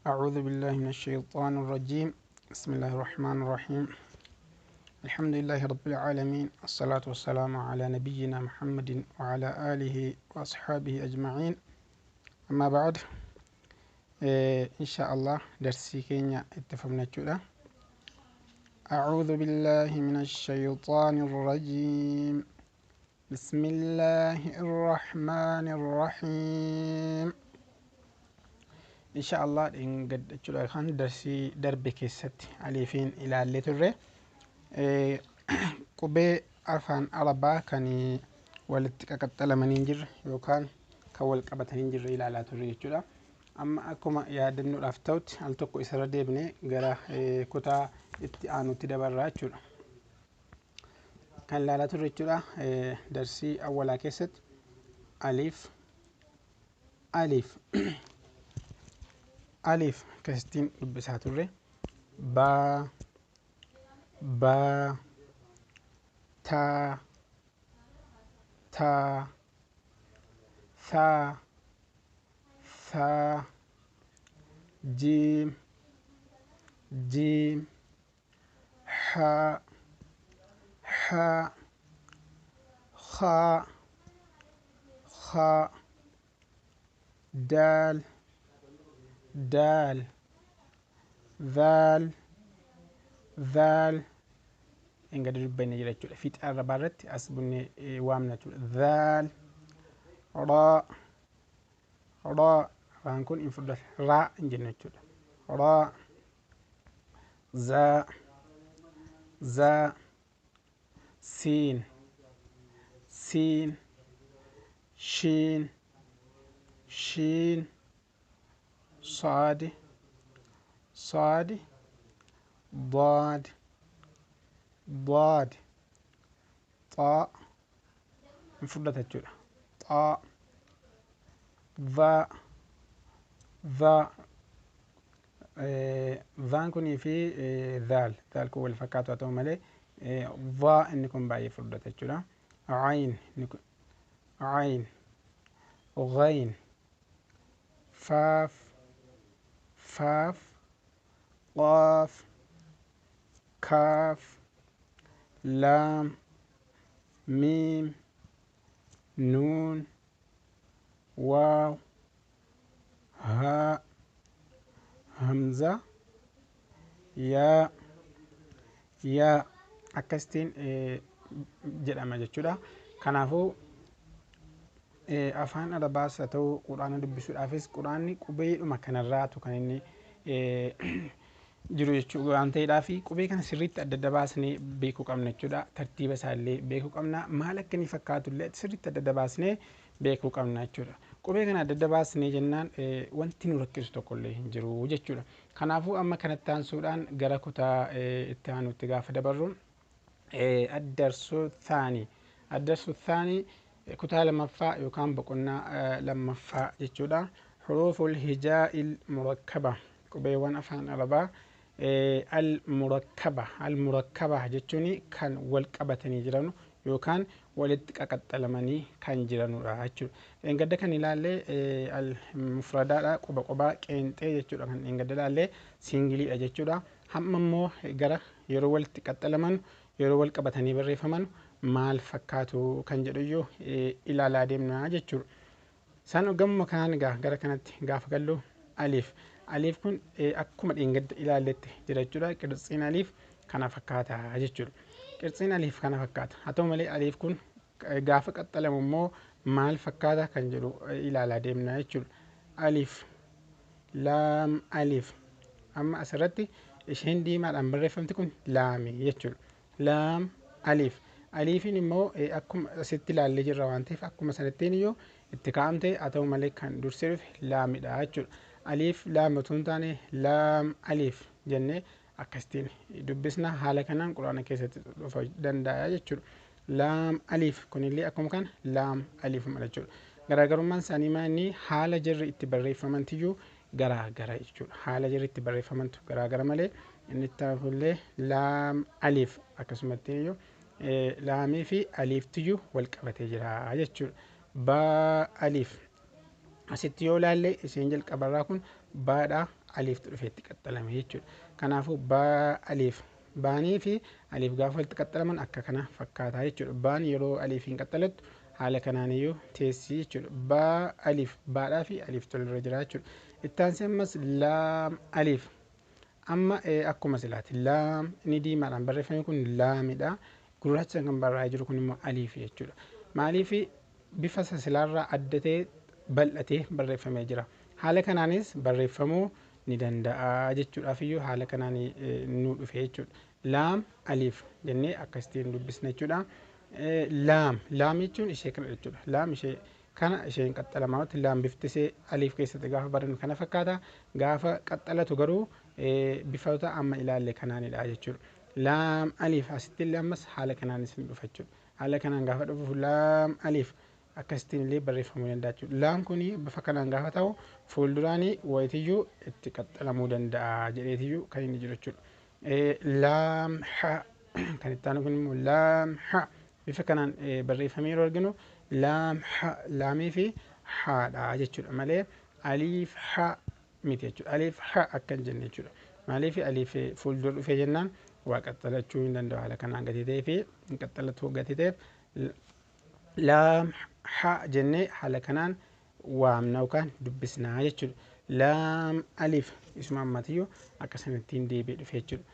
أعوذ بالله من الشيطان الرجيم. بسم الله الرحمن الرحيم. الحمد لله رب العالمين، الصلاة والسلام على نبينا محمد وعلى آله وأصحابه أجمعين. أما بعد، إن شاء الله درسي كينيا اتفقنا جدا. أعوذ بالله من الشيطان الرجيم. بسم الله الرحمن الرحيم. إن شاء الله إن قد جل خان درسي دربك الست عليفين إلى اللتر قبي أفان أربا كاني ولتكتل منينجر يوكان كول قبة نينجر إلى لا تري جل. أما أكما يا دنو الأفتوت ألتقو إسرار ديبني جرا كتا اتعانو تدبر جل كان لا تري جل. درسي أولا كست ألف ألف ألف كستين بساتوري با با تا تا ثا ثا جيم جيم حاء حاء خاء خاء دال دال ذال ذال إن قدر بين يرجع في الربارات أسبني وامنة ذال راء راء فهنكون إنفرد راء إنجنة راء زاء زاء سين سين شين شين صاد صاد ضاد ضاد طاء مفردة الجرة طاء ذا ذا ذا كوني في ذال ذال كو الفكات واتوم عليه ضاء انكم باي فردة الجرة عين عين غين فاف فاف قاف كاف لام ميم نون واو هاء همزة يا يا أكستين جد ما جتشودا كنافو أفان على باس أتو قرآن دبسود أفيس قرآني قبي مكان الرات وكانني jiru jechuudha waan ta'eedhaaf qubee kana sirriitti adda baasnee beekuu qabna jechuudha. Tartiiba isaallee beekuu qabna. Maal akka inni fakkaatu illee sirriitti adda baasnee beekuu qabna jechuudha. Qubee kana adda baasnee jennaan wanti nu rakkisu tokko illee hin jiru jechuudha. Kanaafuu amma kanatti aansuudhaan gara kutaa itti aanutti gaafa dabarru addarsuu thaanii kutaa lammaffaa yookaan boqonnaa lammaffaa jechuudha. Xuruuful hijaa'il murakkaba qubeewwan afaan arabaa المركبة جتوني كان والقبتني جرانو يوكان ولد ققطلمني كان جرانو راچو ان قد كان يلالي المفردات قبا قبا قنطي جتو كان ان قد لالي سينجلي اجچودا هممو غرا يرو ولد ققطلمن يرو والقبتني بريفمن مال فكاتو كان جديو الى لا ديمنا جچو سانو غم كان غرا كانت غاف قالو الف أليف كن أكمل إنجد إلى لت جرجورا كرسين أليف كان فكاتا جرجور كرسين أليف كان فكاتا هتوم لي أليف كن جافك الطلب مو مال فكاتا كان جرو إلى لديمنا جرجور أليف لام أليف أما أسرتي إيش هندي مال أمبر فهمتكم لامي جرجور لام أليف أليف نمو أكم ست لالي جروانتي فأكم سنتين يو اتكامتي أتوم لي كان درسيف لامي دا جرجور أليف لام تونتاني لام أليف جنة أكستين دبسنا حالا كنا قرآن كيسة دندا يجور لام أليف كوني لي أكم كان لام أليف مالجور غرا من ساني ماني حالا جر اتبري فمن تيجو غرا يجور حالا جر اتبري فمن تو غرا مالي إن التفول لام أليف أكسمتيو لامي في أليف تيجو والكبتة جرا يجور با أليف asitti yoo ilaalle isheen jalqabarraa kun baadhaa aliiftu dhufeetti qaxxalame jechuudha. Kanaafuu baa aliif baanii fi aliif gaafa walitti qaxxalaman akka kana fakkaataa jechuudha. Baan yeroo aliifiin qaxxalattu haala kanaaniyyuu teessii jechuudha. Baa aliif baadhaa fi aliif tolirra jira jechuudha. Ittaansee ammas laam aliif amma akkuma silaati laam inni diimaadhaan barreeffame kun laamidha. Gurraacha kan barraa'ee jiru kun immoo aliif jechuudha. Maaliif bifa silaarraa adda ta'e bal'atee barreeffamee jira. Haala kanaanis barreeffamuu ni danda'a jechuudhaaf iyyuu haala kanaan nu dhufe jechuudha. Laam aliif jennee akkasitiin dubbisna jechuudha. Laam jechuun ishee kana jechuudha. Laam ishee kana isheen qaxxalamaatti laam biftisee aliif keessatti gaafa barannu kana fakkaata. Gaafa qaxxalatu garuu bifoota amma ilaalle kanaanidha jechuudha. Laam aliif asitti illee ammas haala kanaanis ni dhufa jechuudha. Haala kanaan gaafa dhufu laam aliif akkasitiin illee barreeffamuu danda'a jechuudha. Laam kuni bifa kanaan gaafa ta'u fuulduraanii wayitiyyuu itti qaxxalamuu danda'a jedheetiyyuu kan inni jiru jechuudha. Laam ha kan itti aanu kun immoo laam ha bifa kanaan barreeffamee yeroo arginu laam ha laamii fi haadha jechuudha malee aliif ha miti jechuudha. Aliif ha akkan jenne jechuudha. Maaliif aliif fuuldura dhufee jennaan waa qaxxalachuu hin danda'u haala kanaan gadi ta'ee fi hin qaxxalatu gadi ta'eef laam ha jennee haala kanaan waamna yookaan dubbisnaa jechuudha. Laam aliif isuma ammatiyyuu akkasanittiin deebi'ee dhufe jechuudha.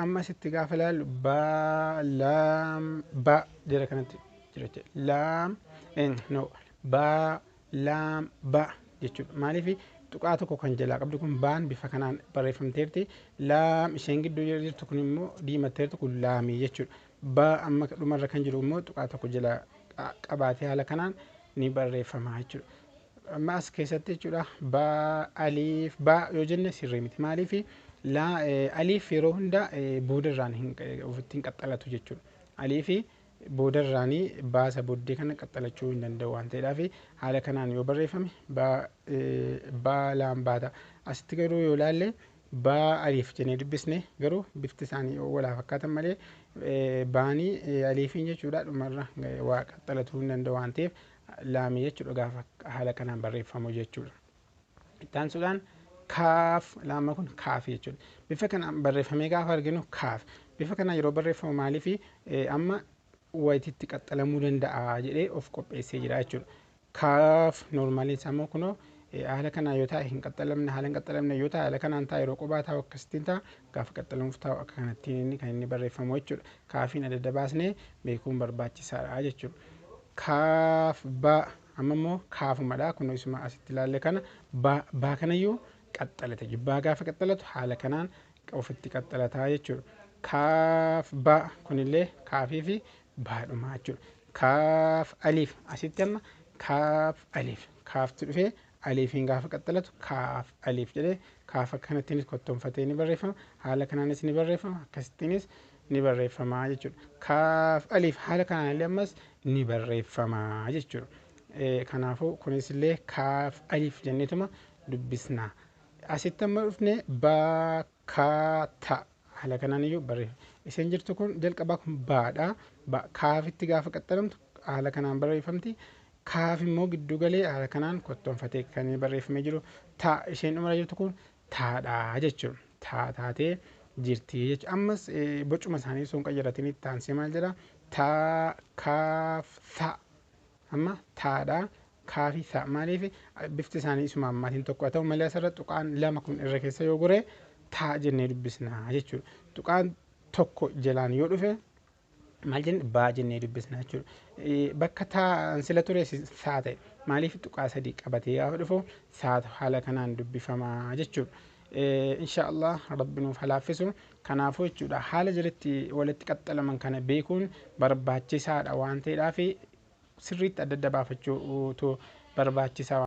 Amma sitti gaafa ilaallu baa laam ba jira kanatti jira jechuudha. Laam no baa laam ba jechuudha. Maaliif tuqaa tokko kan jalaa qabdu kun baan bifa kanaan barreeffamteerti. Laam isheen gidduu jirtu kun immoo diimatteertu kun laamii jechuudha. Baa amma dhumarra kan jiru immoo tuqaa tokko jalaa qabaatee haala kanaan ni barreeffama jechuudha. Amma as keessatti jechuudha baa aliif baa yoo jenne sirrii miti. Maaliif aliif yeroo hunda boodarraan ofitti hin qaxxalatu jechuudha. Aliif boodarraanii baasa booddee kana qaxxalachuu hin danda'u waan ta'eedhaaf haala kanaan yoo barreeffame baa laam baata. Asitti garuu yoo ilaalle baa aliif jennee dubbisne garuu bifti isaanii walaa fakkaatan malee baanii aliifiin jechuudha dhumarra waa qaxxalatuu hin danda'u waan ta'eef laamii jechuudha gaafa haala kanaan barreeffamu jechuudha. Ittaansuudhaan kaaf laama kun kaaf jechuudha. Bifa kanaan barreeffamee gaafa arginu kaaf bifa kanaan yeroo barreeffamu maaliif amma wayititti qaxxalamuu danda'a jedhee of qopheessee jira jechuudha. Kaaf noormaaliin isaa immoo kunoo haala kanaan yoo ta'e hin qaxxalamne haala hin qaxxalamne yoo ta'e haala kanaan ta'a yeroo qophaa taa'u akkasittiin ta'a gaafa qaxxalamuuf taa'u akka kanattiin kan inni barreeffamu jechuudha. Kaafiin adda adda baasnee beekuun barbaachisaadha jechuudha. Kaaf ba amma immoo kaafumadha kun isuma asitti ilaalle kana baa kanayyuu qaxxalate jibbaa gaafa qaxxalatu haala kanaan ofitti qaxxalataa jechuudha. Kaaf ba kunillee kaafii fi baadhumaa jechuudha. Kaaf aliif asitti amma kaaf aliif kaaftu dhufee aliifiin gaafa qaxxalatu kaaf aliif jedhee kaaf akkanattiinis kottoonfatee ni barreeffama. Haala kanaanis ni barreeffama akkasittiinis ni barreeffama jechuudha. Kaaf aliif haala kanaan illee ammas ni barreeffama jechuudha. Kanaafuu kunis illee kaaf aliif jenneetuma dubbisna. Asitti amma dhufne baakata haala kanaan iyyuu barreeffama. Isheen jirtu kun jalqabaa kun baadha. Kaafitti gaafa qaxxalamtu haala kanaan barreeffamti. Kaaf immoo giddu galee haala kanaan kottoonfatee kan barreeffamee jiru. Isheen dhumarra jirtu kun taadha jechuudha. Taatee jirti jechuudha. Ammas bocuma isaanii osoo hin qayyaratiin taansee maal jedha? Taa kaaf tha. Amma taadha kaafii tha. Maaliif bifti isaanii isuma ammaatiin tokko haa ta'u malee asirra tuqaan lama kun irra keessa yoo gore taa jennee dubbisna jechuudha. Tuqaan tokko jalaan yoo dhufe maal jenne baa jennee dubbisna jechuudha. Bakka taa'an sila ture saa ta'e maaliif tuqaa sadii qabatee gaafa dhufu saatu haala kanaan dubbifama jechuudha. Inshaallah rabbi nuuf halaafisu. Kanaafuu jechuudha haala jalatti walitti qaxxalaman kana beekuun barbaachisaadha waan ta'eedhaaf sirriitti adda adda baafachuu barbaachisaa.